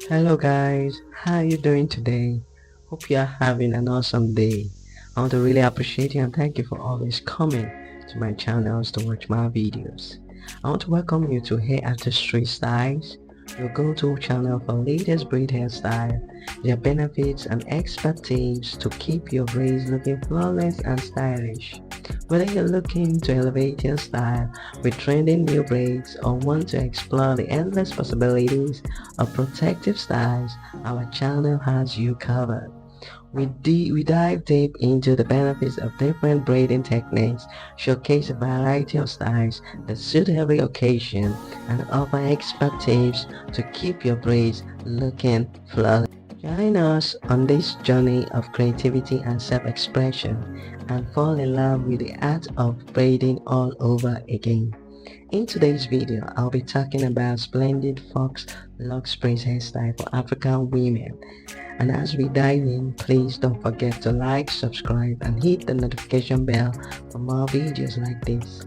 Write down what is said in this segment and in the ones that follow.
Hello guys, how are you doing today? Hope you are having an awesome day. I want to really appreciate you and thank you for always coming to my channels to watch my videos. I want to welcome you to HairArtistry Styles, your go-to channel for latest braid hairstyle, their benefits and expert tips to keep your braids looking flawless and stylish. Whether you're looking to elevate your style with trending new braids or want to explore the endless possibilities of protective styles, our channel has you covered. We dive deep into the benefits of different braiding techniques, showcase a variety of styles that suit every occasion, and offer expert tips to keep your braids looking flawless. Join us on this journey of creativity and self-expression and fall in love with the art of braiding all over again. In today's video, I'll be talking about Splendid Faux Locs Braids hairstyle for African women. And as we dive in, please don't forget to like, subscribe, and hit the notification bell for more videos like this.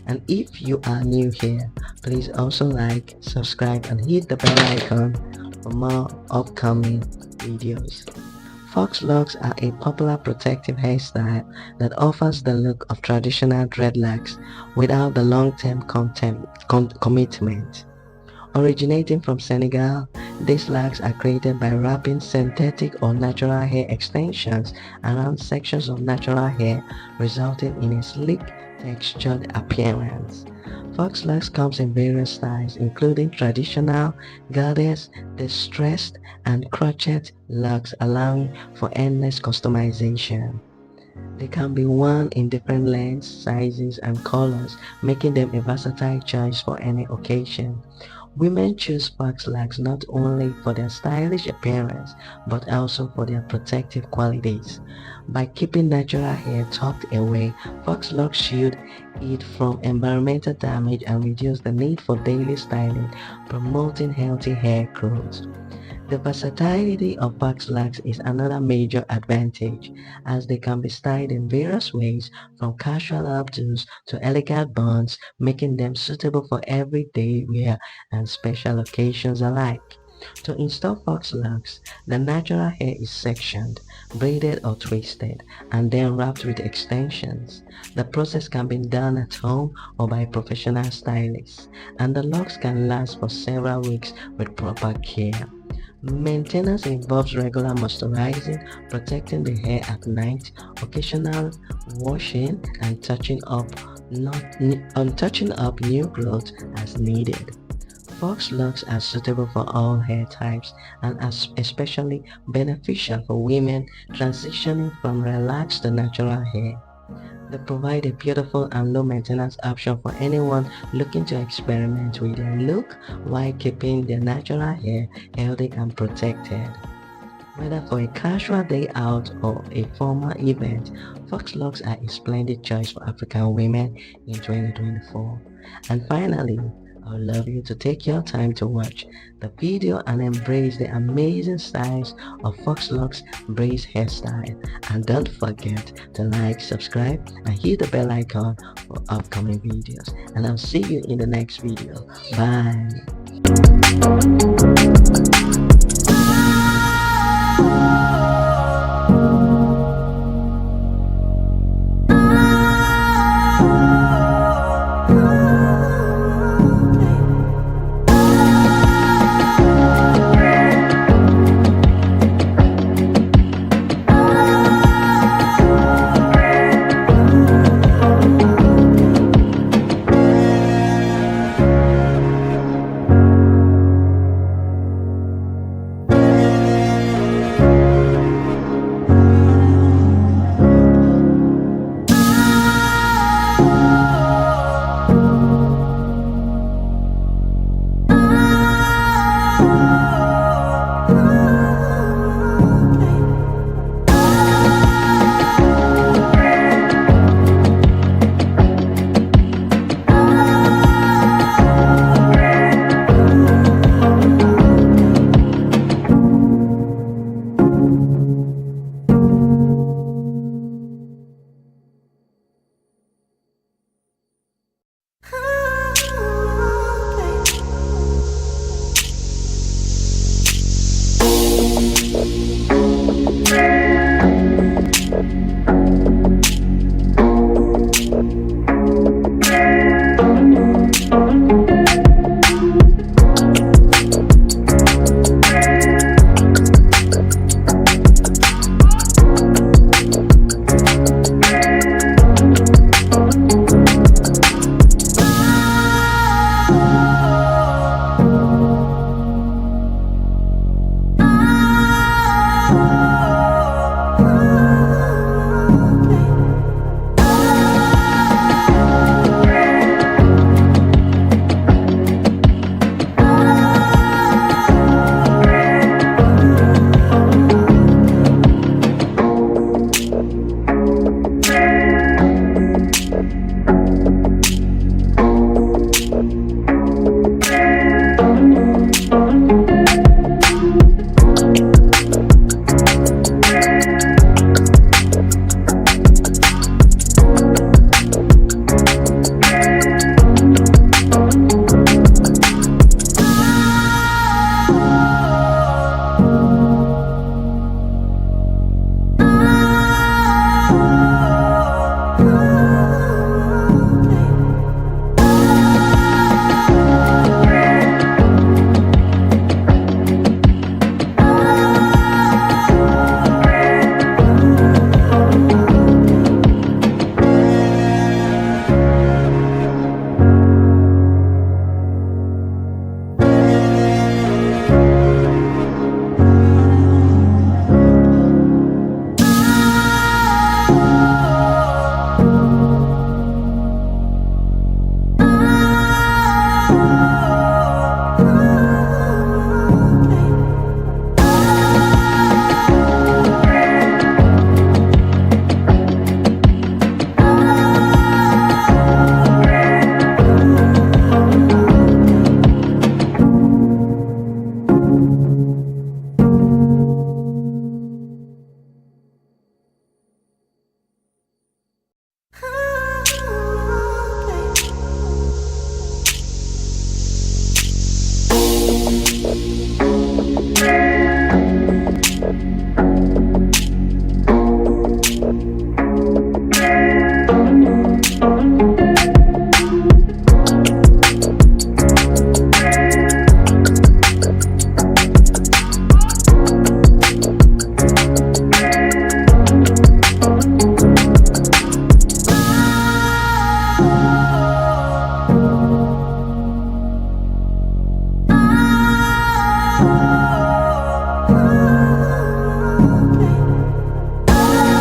And if you are new here, please also like, subscribe, and hit the bell icon for more upcoming videos. Faux locks are a popular protective hairstyle that offers the look of traditional dreadlocks without the long-term commitment. Originating from Senegal, these locks are created by wrapping synthetic or natural hair extensions around sections of natural hair, resulting in a sleek, textured appearance. Faux locks comes in various styles, including traditional, goddess, distressed, and crochet locks, allowing for endless customization. They can be worn in different lengths, sizes, and colors, making them a versatile choice for any occasion. Women choose Faux locks not only for their stylish appearance, but also for their protective qualities. By keeping natural hair tucked away, Faux locks shield it from environmental damage and reduce the need for daily styling, promoting healthy hair growth. The versatility of Faux locks is another major advantage, as they can be styled in various ways, from casual updos to elegant buns, making them suitable for everyday wear and special occasions alike. To install Faux locks, the natural hair is sectioned, braided or twisted, and then wrapped with extensions. The process can be done at home or by professional stylists, and the locks can last for several weeks with proper care. Maintenance involves regular moisturizing, protecting the hair at night, occasional washing, and touching up new growth as needed. Faux locks are suitable for all hair types and are especially beneficial for women transitioning from relaxed to natural hair. They provide a beautiful and low-maintenance option for anyone looking to experiment with their look while keeping their natural hair healthy and protected. Whether for a casual day out or a formal event, Faux locks are a splendid choice for African women in 2024. And finally, I would love you to take your time to watch the video and embrace the amazing styles of Faux Locs Braids hairstyle. And don't forget to like, subscribe, and hit the bell icon for upcoming videos. And I'll see you in the next video. Bye.